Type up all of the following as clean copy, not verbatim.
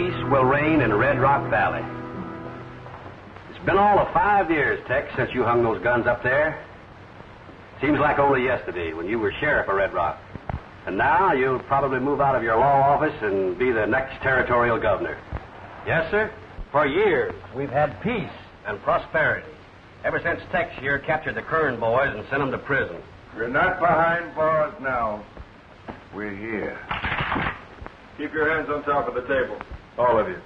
peace will reign in Red Rock Valley. It's been all of 5 years, Tex, since you hung those guns up there. Seems like only yesterday when you were sheriff of Red Rock. And now you'll probably move out of your law office and be the next territorial governor. Yes, sir. For years, we've had peace and prosperity. Ever since Tex here captured the Kern boys and sent them to prison. We're not behind bars now. We're here. Keep your hands on top of the table. All of you.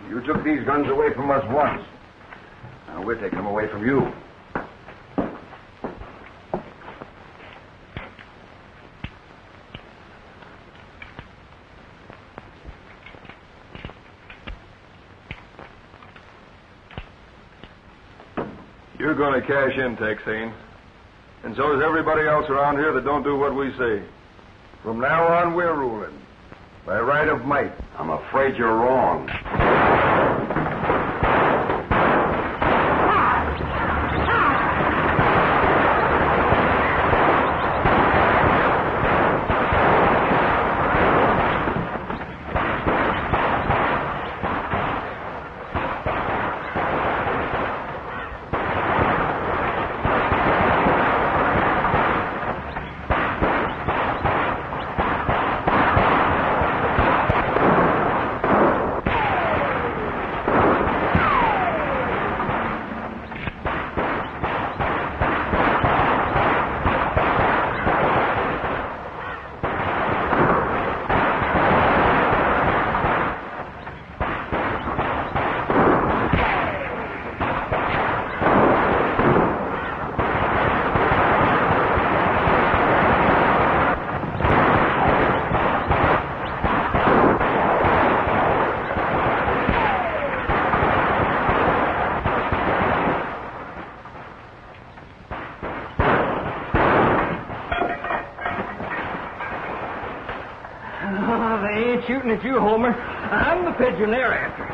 You took these guns away from us once. Now we're taking them away from you. You're going to cash in, Texane. And so is everybody else around here that don't do what we say. From now on, we're ruling. By right of might. I'm afraid you're wrong. Shooting at you, Homer. I'm the pigeon they're after.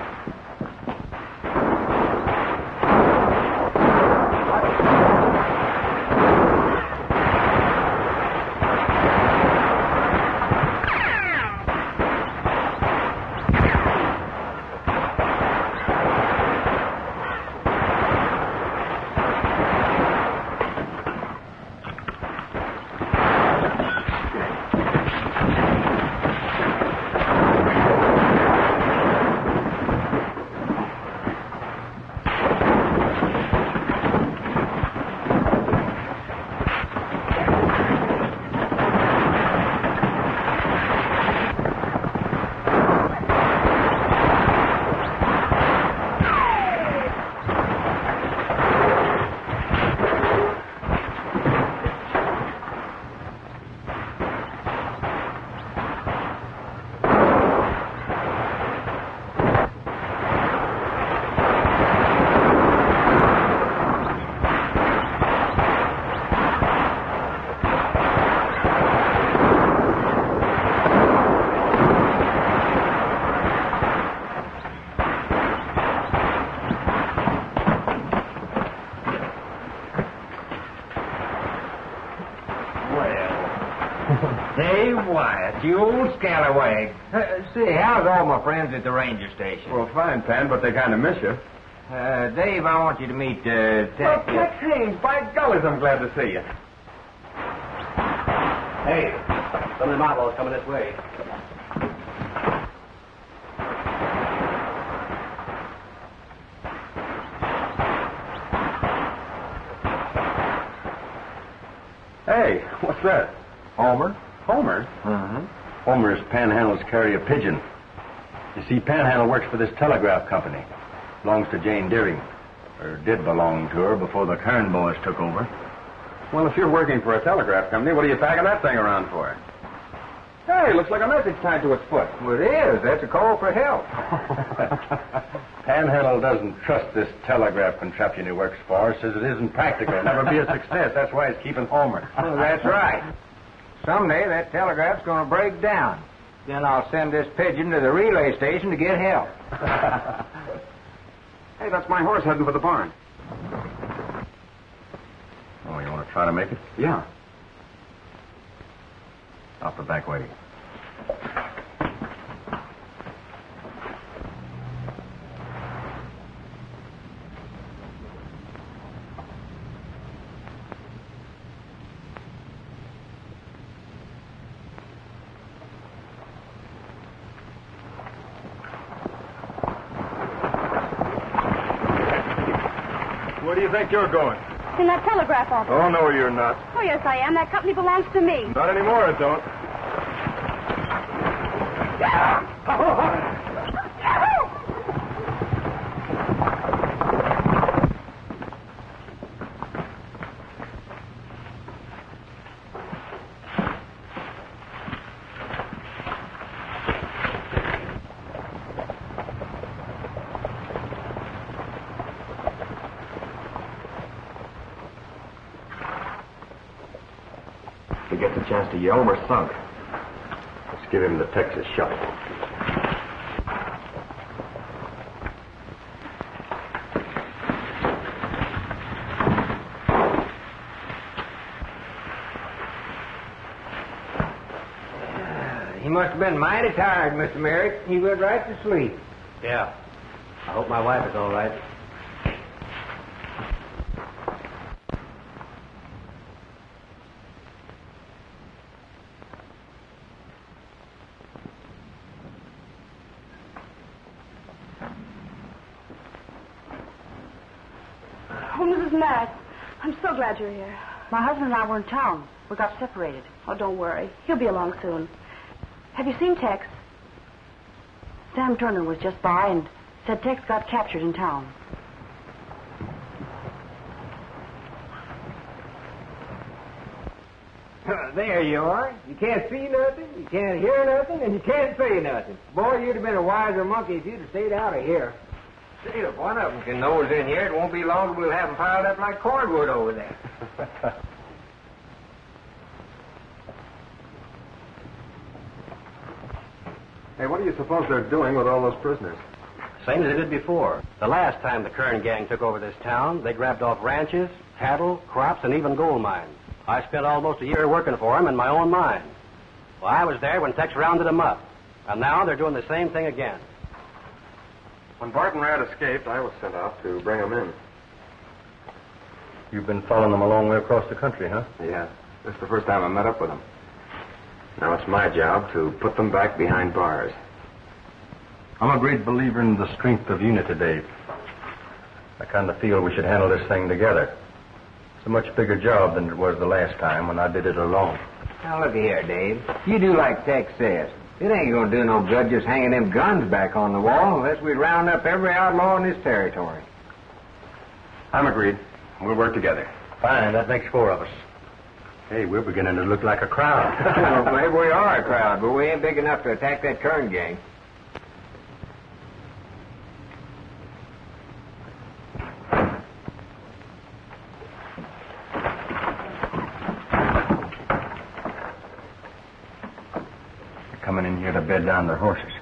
Hey, Wyatt, you old scallywag. Say, how's all my friends at the ranger station? Well, fine, Pan, but they kind of miss you. Dave, I want you to meet, Tex Haynes, by golly, I'm glad to see you. Hey, some of them outlaws coming this way. Hey, what's that? Homer? Homer? Mm-hmm. Homer's Panhandle's carry a pigeon. You see, Panhandle works for this telegraph company. Belongs to Jane Deering. Or did belong to her before the Kern boys took over. Well, if you're working for a telegraph company, what are you packing that thing around for? Hey, looks like a message tied to its foot. Well, it is. That's a call for help. Panhandle doesn't trust this telegraph contraption he works for. Says it isn't practical. It'll never be a success. That's why he's keeping Homer. Well, that's right. Someday that telegraph's going to break down. Then I'll send this pigeon to the relay station to get help. Hey, that's my horse heading for the barn. Oh, you want to try to make it? Yeah. Off the back way. Where do you think you're going? In that telegraph office. Oh, no, you're not. Oh, yes, I am. That company belongs to me. Not anymore, it don't. If he gets a chance to yell, we're sunk. Let's give him the Texas shot. He must have been mighty tired, Mr. Merrick. He went right to sleep. Yeah. I hope my wife is all right. Oh, Mrs. Matt, I'm so glad you're here. My husband and I were in town. We got separated. Oh, don't worry. He'll be along soon. Have you seen Tex? Sam Turner was just by and said Tex got captured in town. There you are. You can't see nothing, you can't hear nothing, and you can't say nothing. Boy, you'd have been a wiser monkey if you'd have stayed out of here. See, if one of them can nose in here, it won't be long till we'll have them piled up like cordwood over there. Hey, what do you suppose they're doing with all those prisoners? Same as they did before. The last time the Kern gang took over this town, they grabbed off ranches, cattle, crops, and even gold mines. I spent almost a year working for them in my own mine. Well, I was there when Tex rounded them up. And now they're doing the same thing again. When Barton Rad escaped, I was sent out to bring him in. You've been following them a long way across the country, huh? Yeah. This is the first time I met up with them. Now it's my job to put them back behind bars. I'm a great believer in the strength of unity, Dave. I kind of feel we should handle this thing together. It's a much bigger job than it was the last time when I did it alone. Now, look here, Dave. You do like Tex says. It ain't gonna do no good just hanging them guns back on the wall unless we round up every outlaw in this territory. I'm agreed. We'll work together. Fine, that makes 4 of us. Hey, we're beginning to look like a crowd. Well, maybe we are a crowd, but we ain't big enough to attack that Kern gang. They're coming in here to bed down their horses.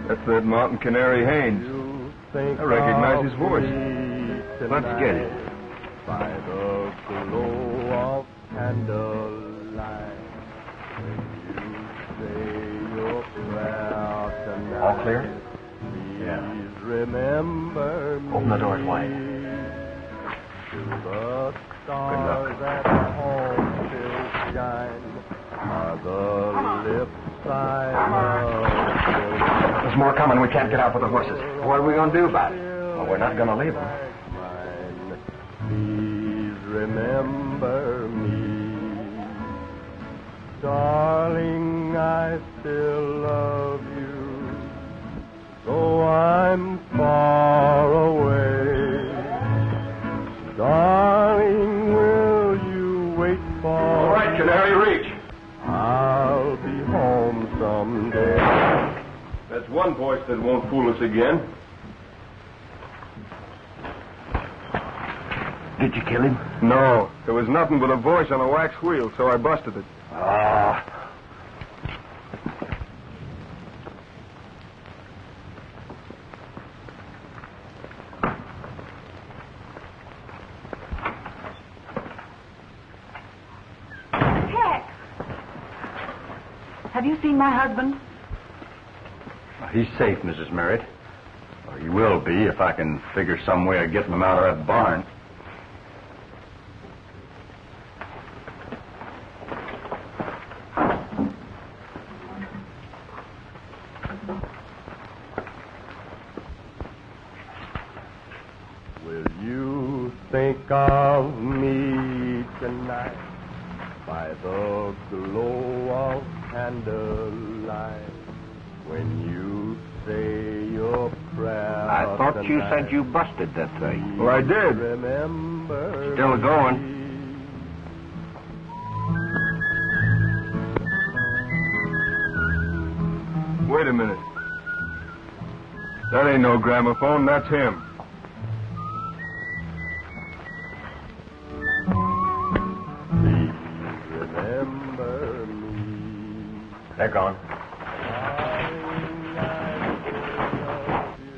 That's that Mountain Canary Haynes. I recognize his voice. Let's get it. By the glow of candlelight, when you say your prayer tonight, All clear? please remember me. Open the doors wide. To the stars that home still shine are the lips I love. There's more coming. We can't get out with the horses. What are we gonna do about it? Well, we're not going to leave them. Mine. Please remember me. Darling, I still love you, though I'm far away. Darling, will you wait for All right, Canary, reach. I'll be home someday. That's one voice that won't fool us again. Did you kill him? No, there was nothing but a voice on a wax wheel, so I busted it. Ah. Have you seen my husband? He's safe, Mrs. Merritt. Or he will be if I can figure some way of getting him out of that barn. Will you think of me tonight by the glow of candlelight when you say your prayer? I thought you tonight? said you busted that thing. Well, I did. Remember Still going. me. Wait a minute. That ain't no gramophone, that's him. Please remember me. They're gone. Darling, I still love you.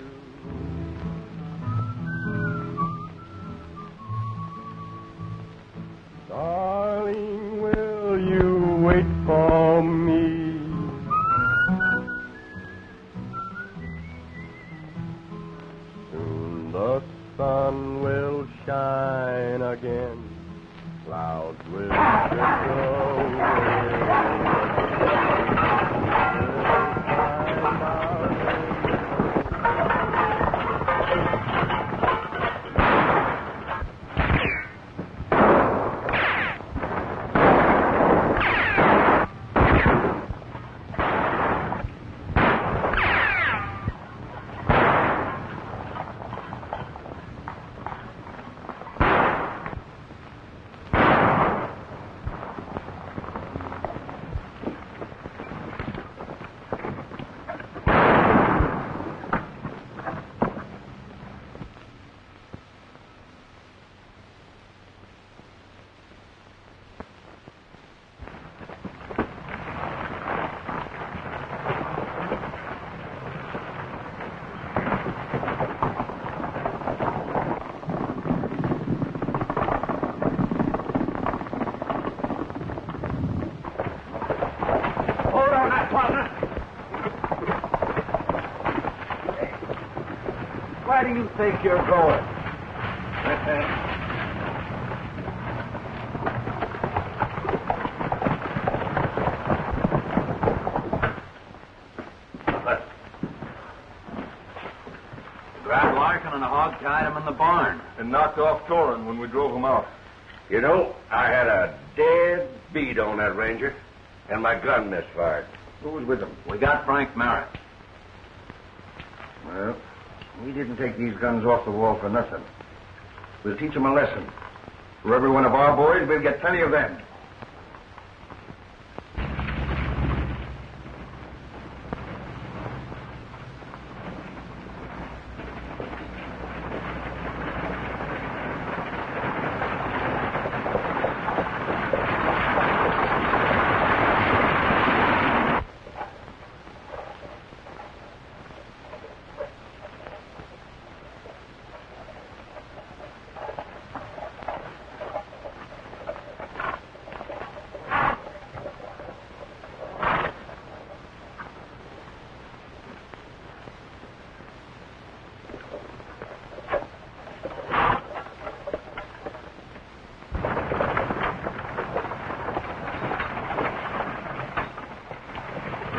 Darling, will you wait for me? Soon the sun will shine again. Clouds will drift Where do you think you're going? Grabbed Larkin and hog tied him in the barn. And knocked off Torin when we drove him out. You know, I had a dead beat on that Ranger, and my gun misfired. Who was with him? We got Frank Merritt. Well, we didn't take these guns off the wall for nothing. We'll teach them a lesson. For every one of our boys, we'll get plenty of them.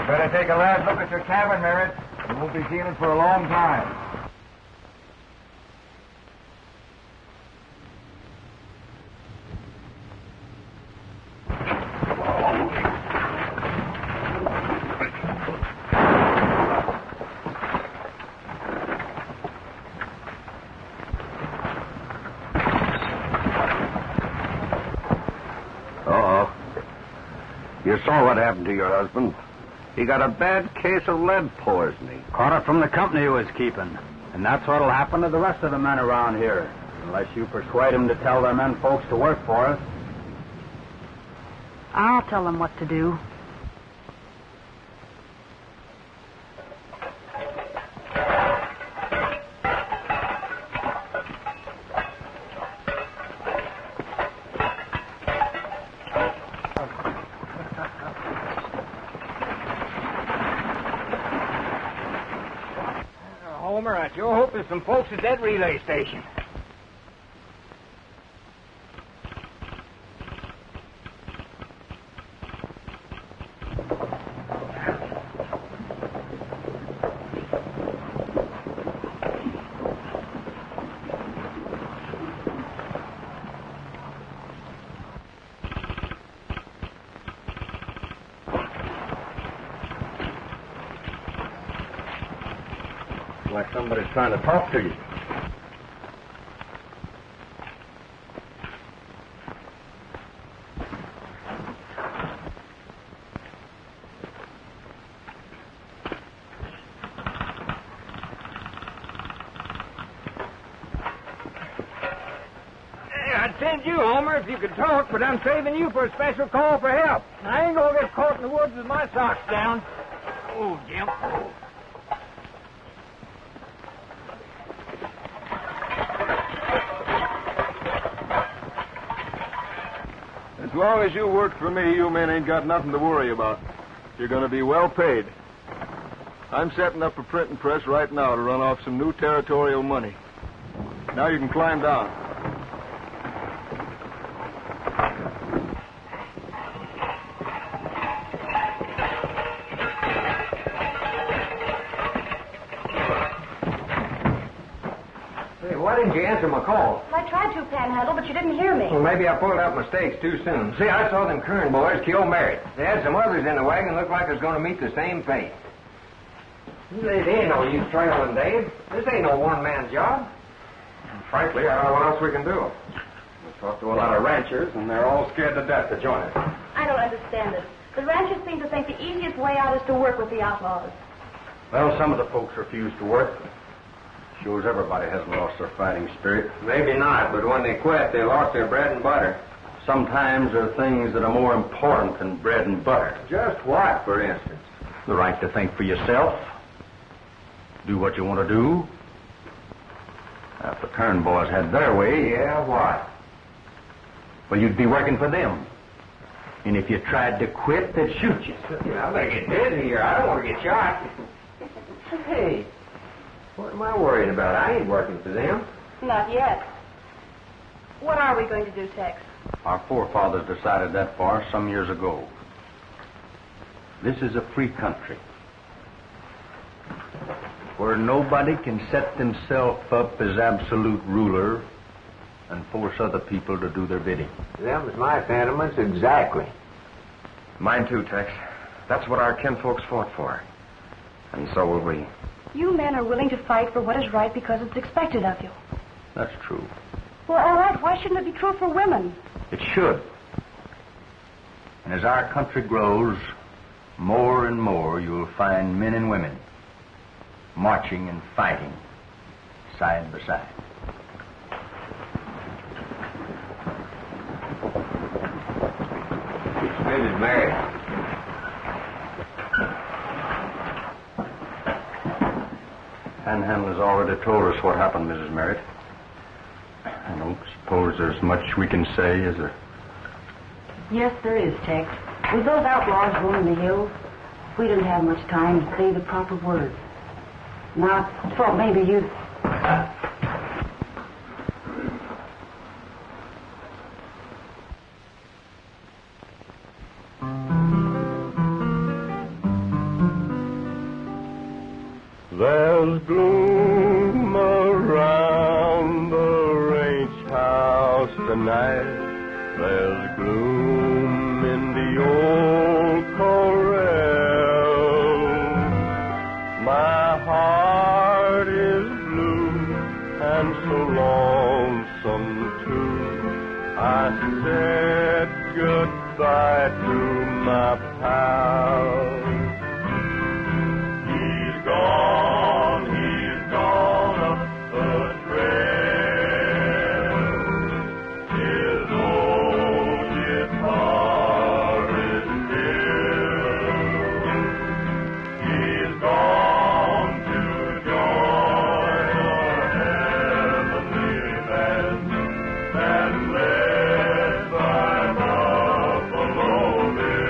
Better take a last look at your cabin, Merritt. You won't be seeing it for a long time. You saw what happened to your husband. He got a bad case of lead poisoning. Caught it from the company he was keeping. And that's what'll happen to the rest of the men around here. Unless you persuade them to tell their men folks to work for us. I'll tell them what to do. Sure hope there's some folks at that relay station. Like somebody's trying to talk to you. I'd send you, Homer, if you could talk, but I'm saving you for a special call for help. I ain't gonna get caught in the woods with my socks down. Oh, Jim. As long as you work for me, you men ain't got nothing to worry about. You're going to be well paid. I'm setting up a printing press right now to run off some new territorial money. Now you can climb down. Hey, why didn't you answer my call? I tried to, Panhandle, but you didn't hear me. Well, maybe I pulled out my stakes too soon. See, I saw them Kern boys kill Merritt. They had some others in the wagon looked like it was going to meet the same fate. There ain't no use trailing, Dave. This ain't no one-man job. Frankly, I don't know what else we can do. We've talked to a lot of ranchers, and they're all scared to death to join us. I don't understand it. The ranchers seem to think the easiest way out is to work with the outlaws. Well, some of the folks refuse to work. Shows everybody hasn't lost their fighting spirit. Maybe not, but when they quit, they lost their bread and butter. Sometimes there are things that are more important than bread and butter. Just what, for instance? The right to think for yourself. Do what you want to do. Now, if the Kern boys had their way... Yeah, what? Well, you'd be working for them. And if you tried to quit, they'd shoot you. I better get dead here. I don't want to get shot. Hey, what am I worried about? I ain't working for them. Not yet. What are we going to do, Tex? Our forefathers decided that for us some years ago. This is a free country where nobody can set themselves up as absolute ruler and force other people to do their bidding. Them's my sentiments exactly. Mine too, Tex. That's what our kinfolks fought for. And so will we. You men are willing to fight for what is right because it's expected of you. That's true. Well, all right, why shouldn't it be true for women? It should. And as our country grows, more and more you'll find men and women marching and fighting side by side. Mrs. Mary. Panhandle has already told us what happened, Mrs. Merritt. I don't suppose there's much we can say, is there? Yes, there is, Tex. With those outlaws roaming the hills, we didn't have much time to say the proper words. Now, I thought maybe you... There's gloom around the ranch house tonight. There's gloom in the old corral. My heart is blue and so lonesome too. I said goodbye to my pal. He's gone up the trail. His old guitar is still. He's gone to join a heavenly band and led by Buffalo Bill.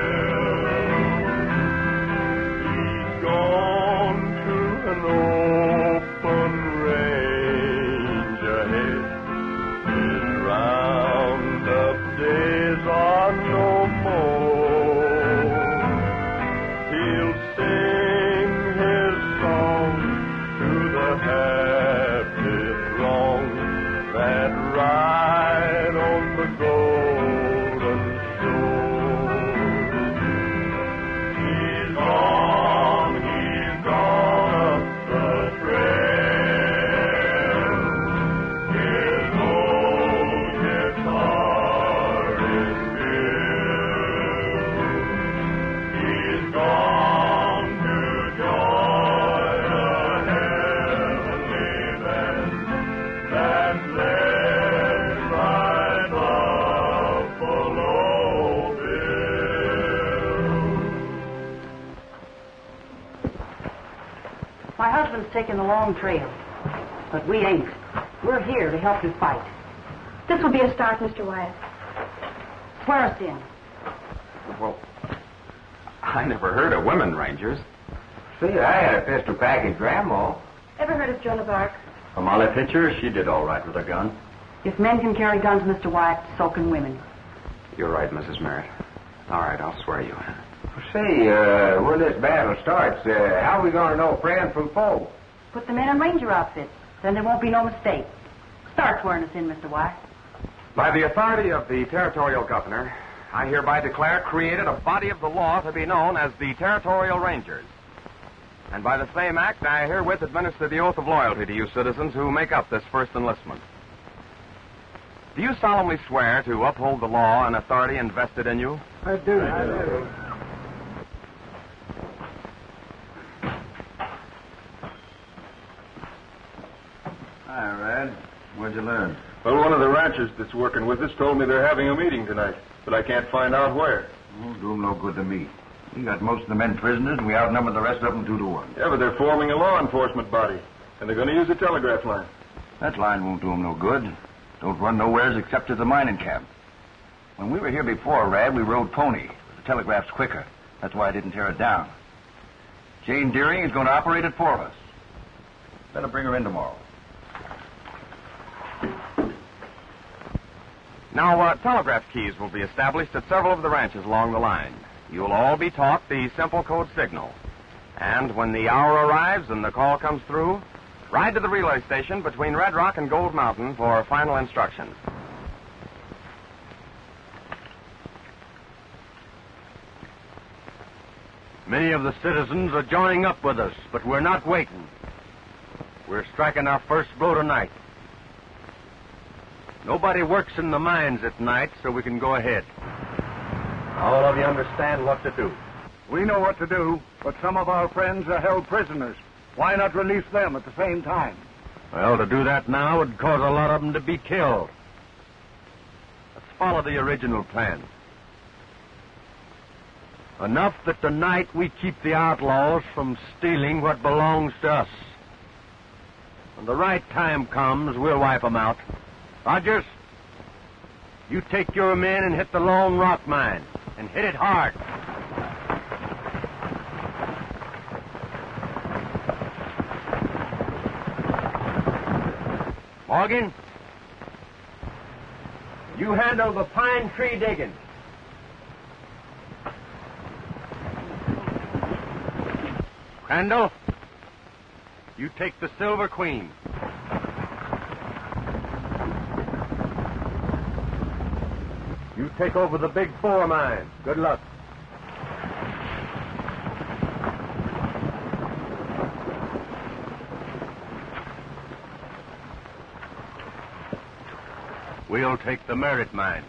husband's taking the long trail. But we ain't. We're here to help you fight. This will be a start, Mr. Wyatt. Swear us in. Well, I never heard of women rangers. See, I had a pistol package, Grandma. Ever heard of Joan of Arc? From Molly Pitcher, she did all right with her gun. If men can carry guns, Mr. Wyatt, so can women. You're right, Mrs. Merritt. All right, I'll swear you in. Say, when this battle starts, how are we going to know friend from foe? Put the men in ranger outfits. Then there won't be no mistake. Start swearing us in, Mr. Wyatt. By the authority of the territorial governor, I hereby declare created a body of the law to be known as the Territorial Rangers. And by the same act, I herewith administer the oath of loyalty to you citizens who make up this first enlistment. Do you solemnly swear to uphold the law and authority invested in you? I do. Hi, Rad. What'd you learn? Well, one of the ranchers that's working with us told me they're having a meeting tonight, but I can't find out where. Won't do 'em no good to me. We got most of the men prisoners, and we outnumber the rest of them 2-1. Yeah, but they're forming a law enforcement body, and they're going to use a telegraph line. That line won't do 'em no good. Don't run nowheres except to the mining camp. When we were here before, Rad, we rode pony. The telegraph's quicker. That's why I didn't tear it down. Jane Deering is going to operate it for us. Better bring her in tomorrow. Now, telegraph keys will be established at several of the ranches along the line. You'll all be taught the simple code signal. And when the hour arrives and the call comes through, ride to the relay station between Red Rock and Gold Mountain for final instructions. Many of the citizens are joining up with us, but we're not waiting. We're striking our first blow tonight. Nobody works in the mines at night, so we can go ahead. All of you understand what to do. We know what to do, but some of our friends are held prisoners. Why not release them at the same time? Well, to do that now would cause a lot of them to be killed. Let's follow the original plan. Enough that tonight we keep the outlaws from stealing what belongs to us. When the right time comes, we'll wipe them out. Rogers, you take your men and hit the Lone Rock mine, and hit it hard. Morgan, you handle the pine tree digging. Crandall, you take the Silver Queen. You take over the Big Four mine. Good luck. We'll take the Merritt mine.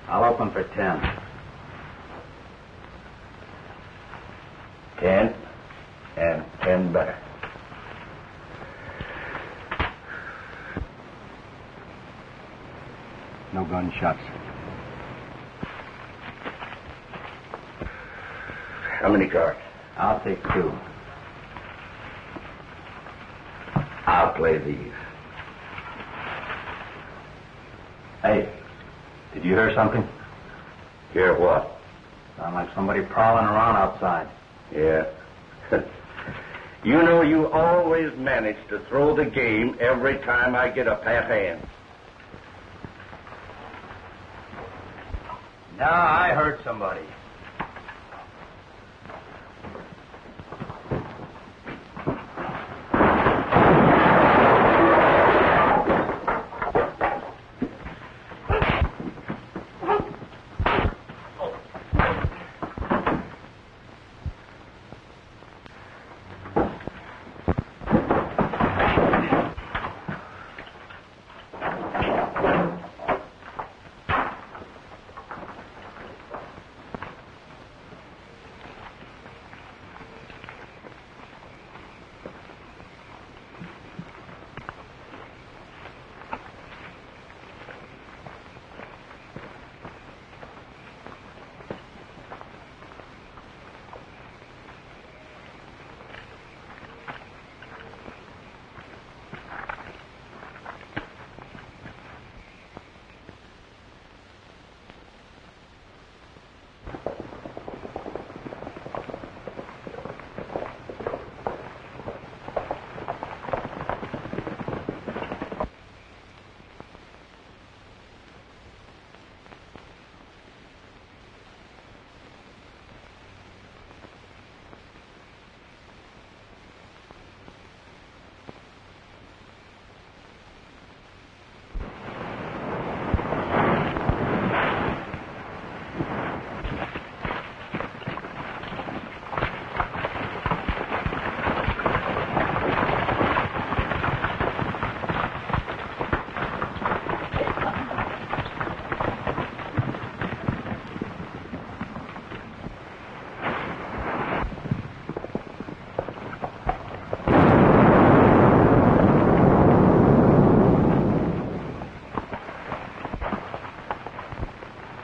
I'll open for 10. 10, and 10 better. No gunshots. many cards? I'll take 2. I'll play these. Hey, did you hear something? Hear what? Sound like somebody prowling around outside. Yeah. You know, you always manage to throw the game every time I get a pat hand. No, I heard somebody.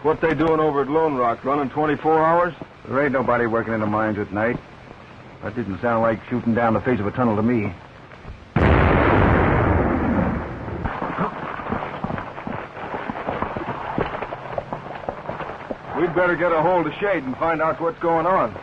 What they doing over at Lone Rock? Running 24 hours? There ain't nobody working in the mines at night. That didn't sound like shooting down the face of a tunnel to me. We'd better get a hold of Shade and find out what's going on.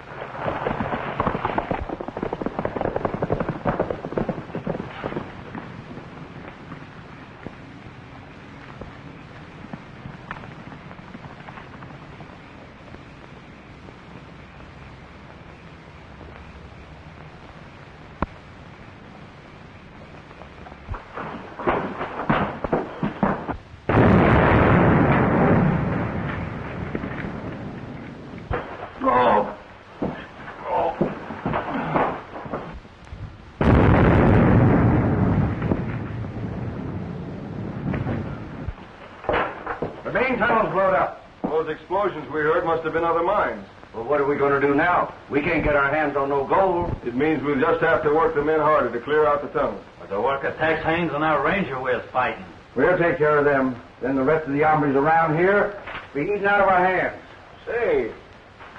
The main tunnel's blown up. Those explosions we heard must have been other mines. Well, what are we going to do now? We can't get our hands on no gold. It means we'll just have to work the men harder to clear out the tunnel. But the work of Tex Haynes and our ranger we're fighting. We'll take care of them. Then the rest of the hombres around here be eating out of our hands. Say,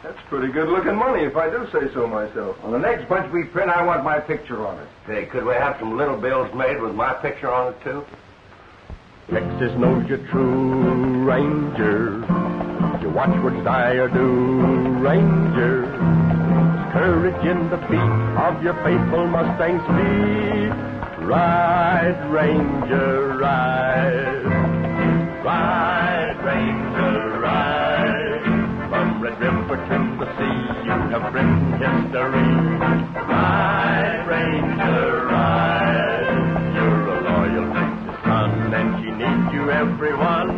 that's pretty good-looking money, if I do say so myself. On the next bunch we print, I want my picture on it. Say, could we have some little bills made with my picture on it, too? Texas knows you're true, Ranger. Your watchwords I do, Ranger. Courage in the beat of your faithful Mustang's feet. Ride, Ranger, ride. Ride, Ranger, ride. From Red River to the sea, you have written history. Ride, Ranger, ride. You're a loyal Texas son, and she needs you, everyone.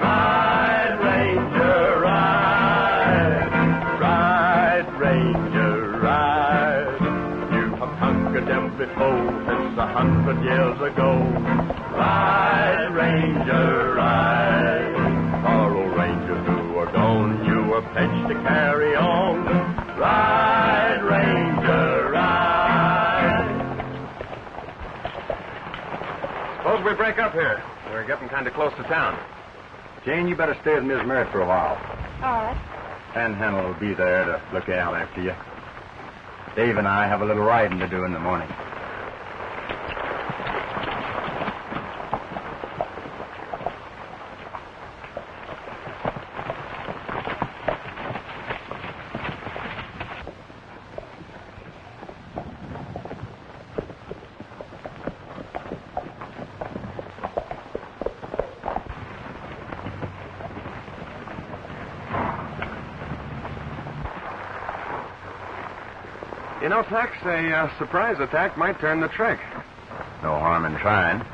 Ride, Ranger, ride. Ride, Ranger, ride. You have conquered every foe since 100 years ago. Ride, Ranger, ride. For old Rangers who are gone, you are pledged to carry on. Ride, Ranger, ride. Suppose we break up here. We're getting kind of close to town. Jane, you better stay with Miss Merritt for a while. All right. Panhandle will be there to look out after you. Dave and I have a little riding to do in the morning. You know, Tex, a surprise attack might turn the trick. No harm in trying.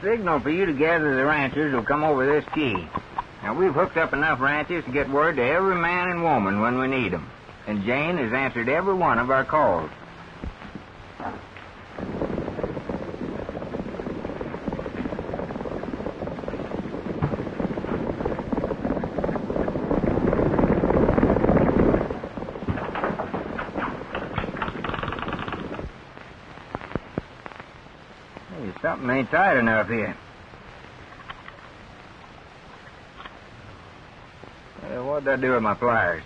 Signal for you to gather the ranchers will come over this key. Now, we've hooked up enough ranchers to get word to every man and woman when we need them. And Jane has answered every one of our calls. Something ain't tight enough here. What'd I do with my pliers?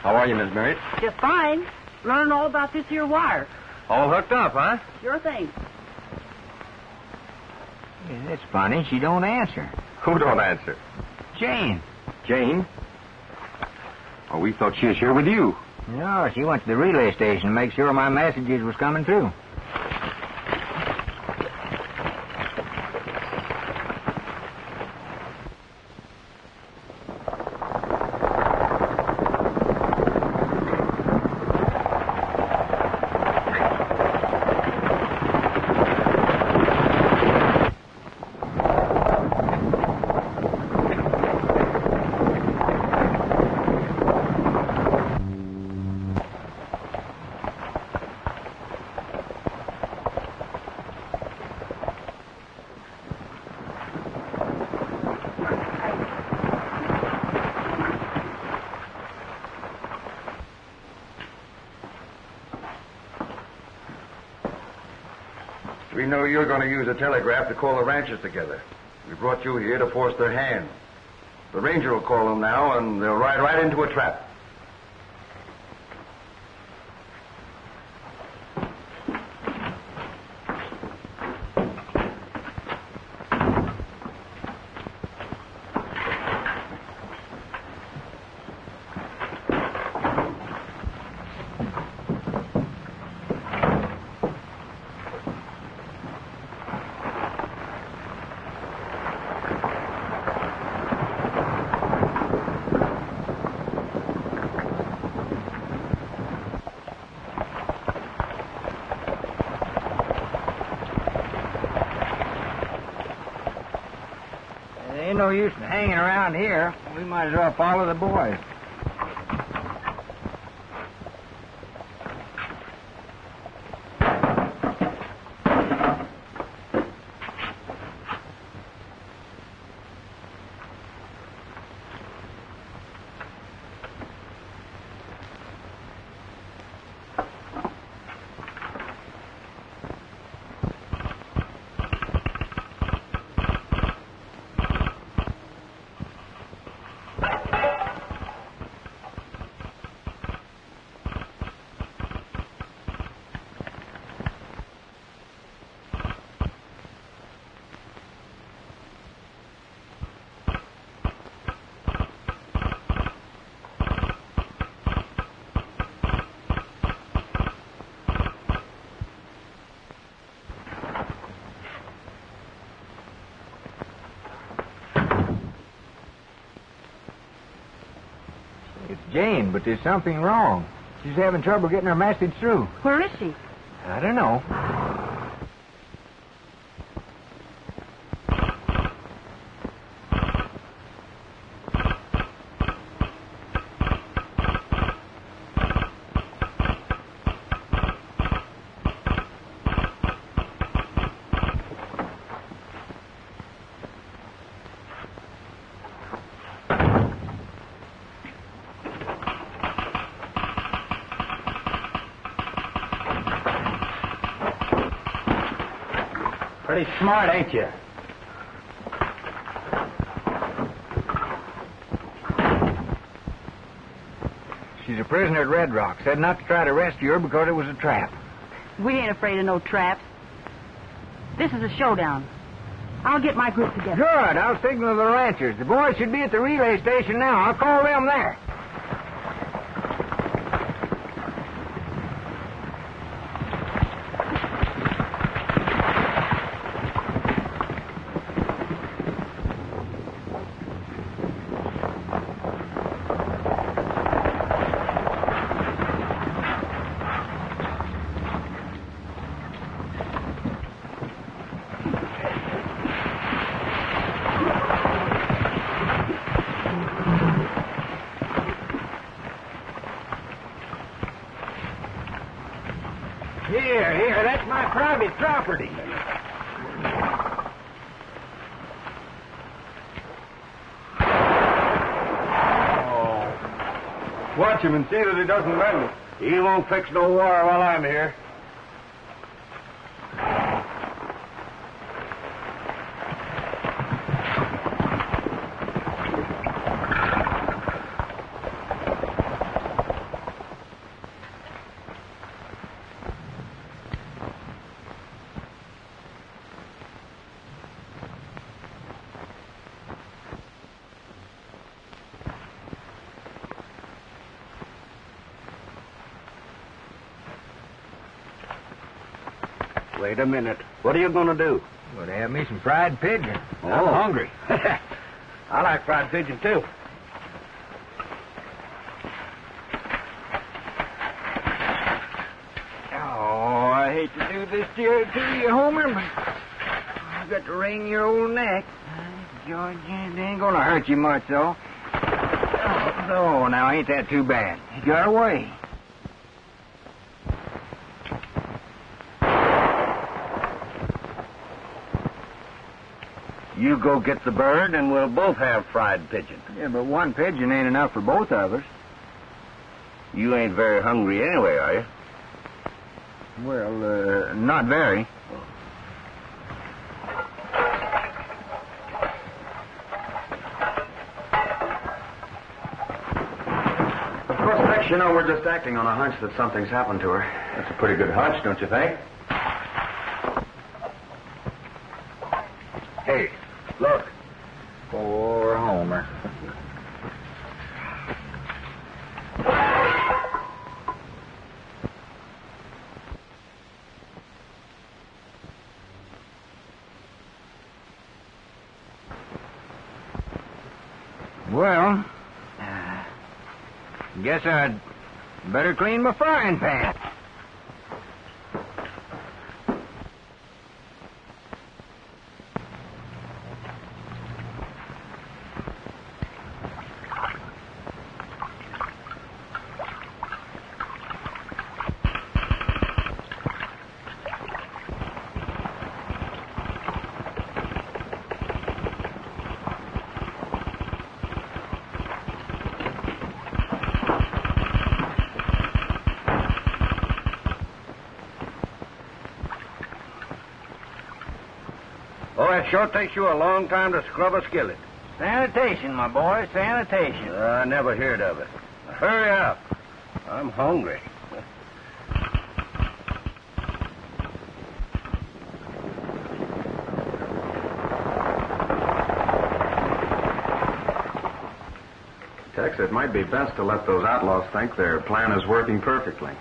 How are you, Miss Mary? Just fine. Learning all about this here wire. All hooked up, huh? Sure thing. Yeah, that's funny. She don't answer. Who don't answer? Jane. Jane? Oh, we thought she was here with you. No, she went to the relay station to make sure my messages was coming through. We know you're going to use a telegraph to call the ranchers together. We brought you here to force their hand. The ranger will call them now, and they'll ride right into a trap. Ain't no use in hanging around here. We might as well follow the boys. Jane, but there's something wrong. She's having trouble getting her message through. Where is she? I don't know. Pretty smart, ain't you? She's a prisoner at Red Rock. Said not to try to rescue her because it was a trap. We ain't afraid of no traps. This is a showdown. I'll get my group together. Good. I'll signal the ranchers. The boys should be at the relay station now. I'll call them there. Here, that's my private property. Oh. Watch him and see that he doesn't bend it. He won't fix no war while I'm here. Wait a minute. What are you going to do? Well, have me some fried pigeon. Oh. I'm hungry. I like fried pigeon, too. Oh, I hate to do this to you, Homer, but I've got to wring your old neck. George, it ain't gonna hurt you much, though. Oh, now, ain't that too bad? You got away. You go get the bird, and we'll both have fried pigeon. Yeah, but one pigeon ain't enough for both of us. You ain't very hungry anyway, are you? Well, not very. Of course, Tex, you know, we're just acting on a hunch that something's happened to her. That's a pretty good hunch, don't you think? Hey, look. Poor Homer. Well, guess I'd better clean my frying pan. Oh, it sure takes you a long time to scrub a skillet. Sanitation, my boy, sanitation. I never heard of it. Hurry up. I'm hungry. Tex, it might be best to let those outlaws think their plan is working perfectly.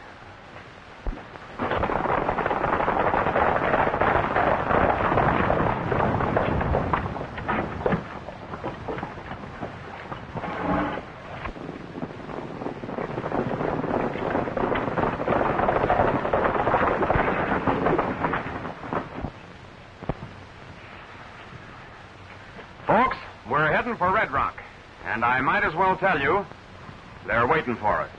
And I might as well tell you, they're waiting for us.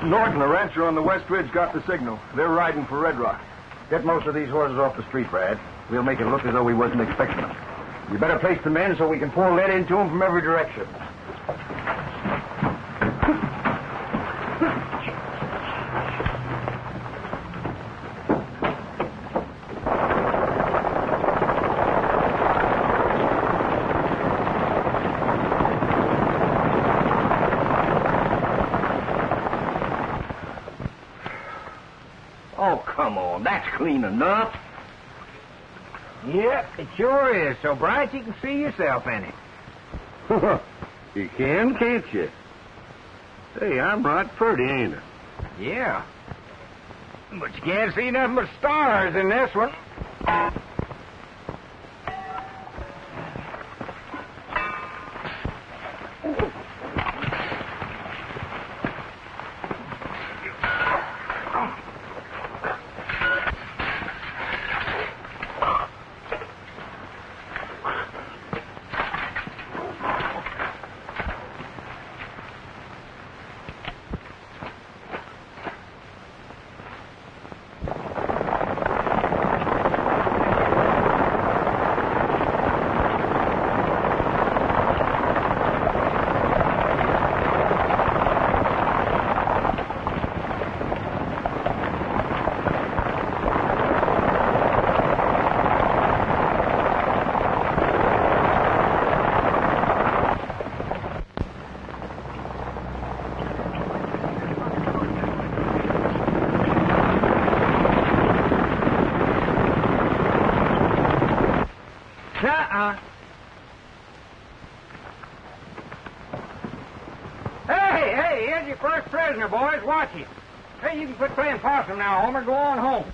Norton, the rancher on the West Ridge, got the signal. They're riding for Red Rock. Get most of these horses off the street, Brad. We'll make it look as though we wasn't expecting them. You better place the men so we can pour lead into them from every direction. Oh, come on. That's clean enough. Yep, it sure is. So bright you can see yourself in it. You can, can't you? Hey, I'm right pretty, ain't I? Yeah. But you can't see nothing but stars in this one. Hey, here's your first prisoner, boys. Watch him. Hey, you can quit playing possum now, Homer. Go on home.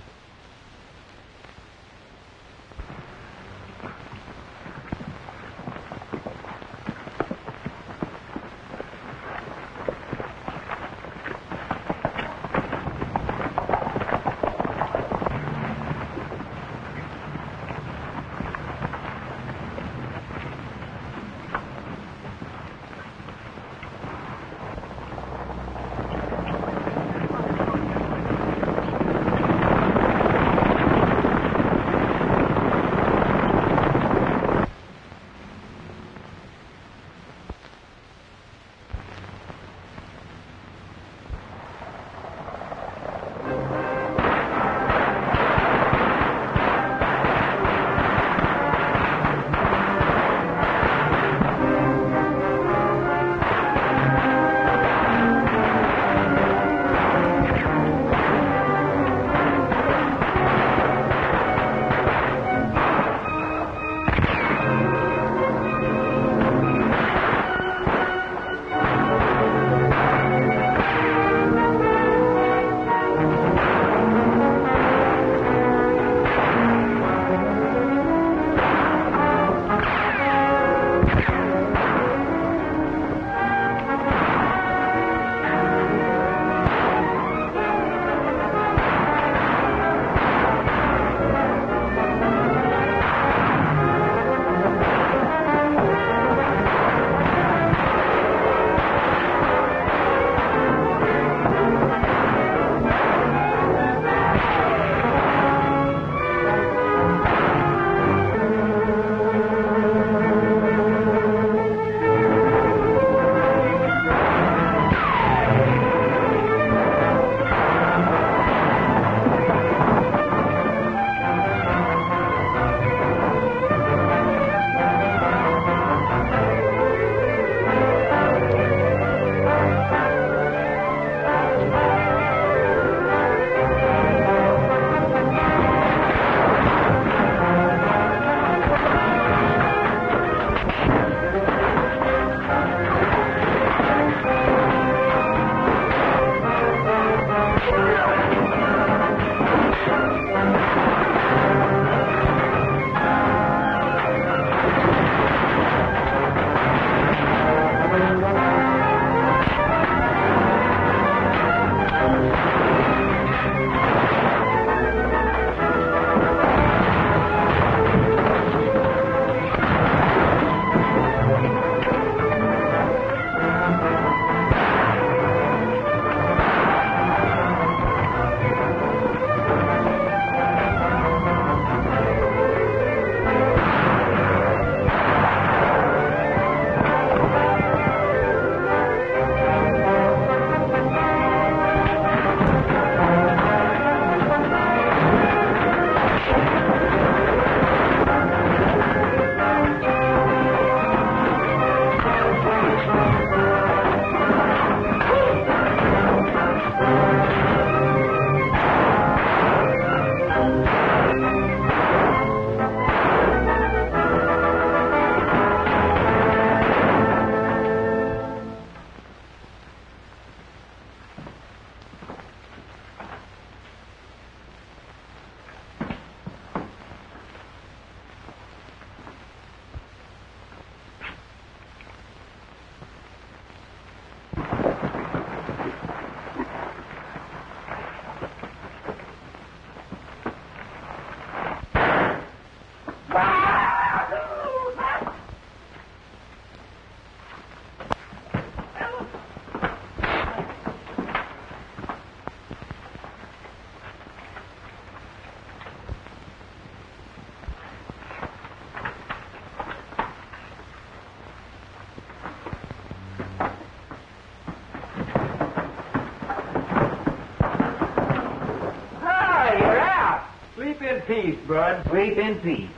peace, bud. Sleep in peace.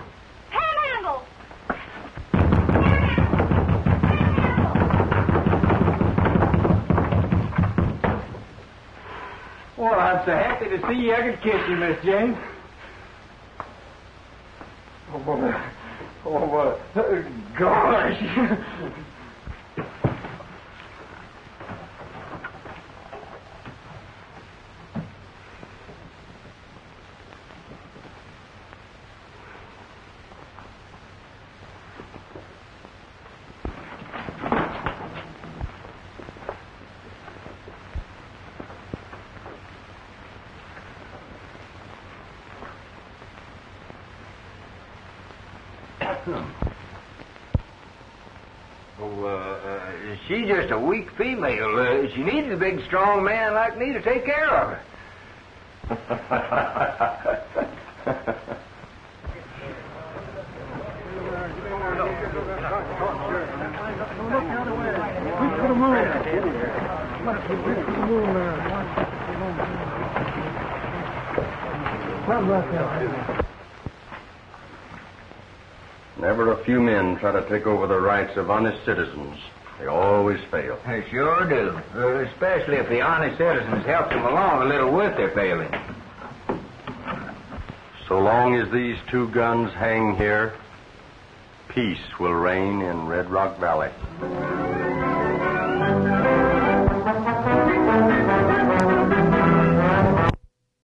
Panhandle! Well, I'm so happy to see you. I could kiss you, Miss Jane. Oh, boy. Oh, boy. Gosh. She's just a weak female. She needs a big, strong man like me to take care of her. Never a few men try to take over the rights of honest citizens. They always fail. They sure do. Especially if the honest citizens help them along a little with their failing. So long as these two guns hang here, peace will reign in Red Rock Valley.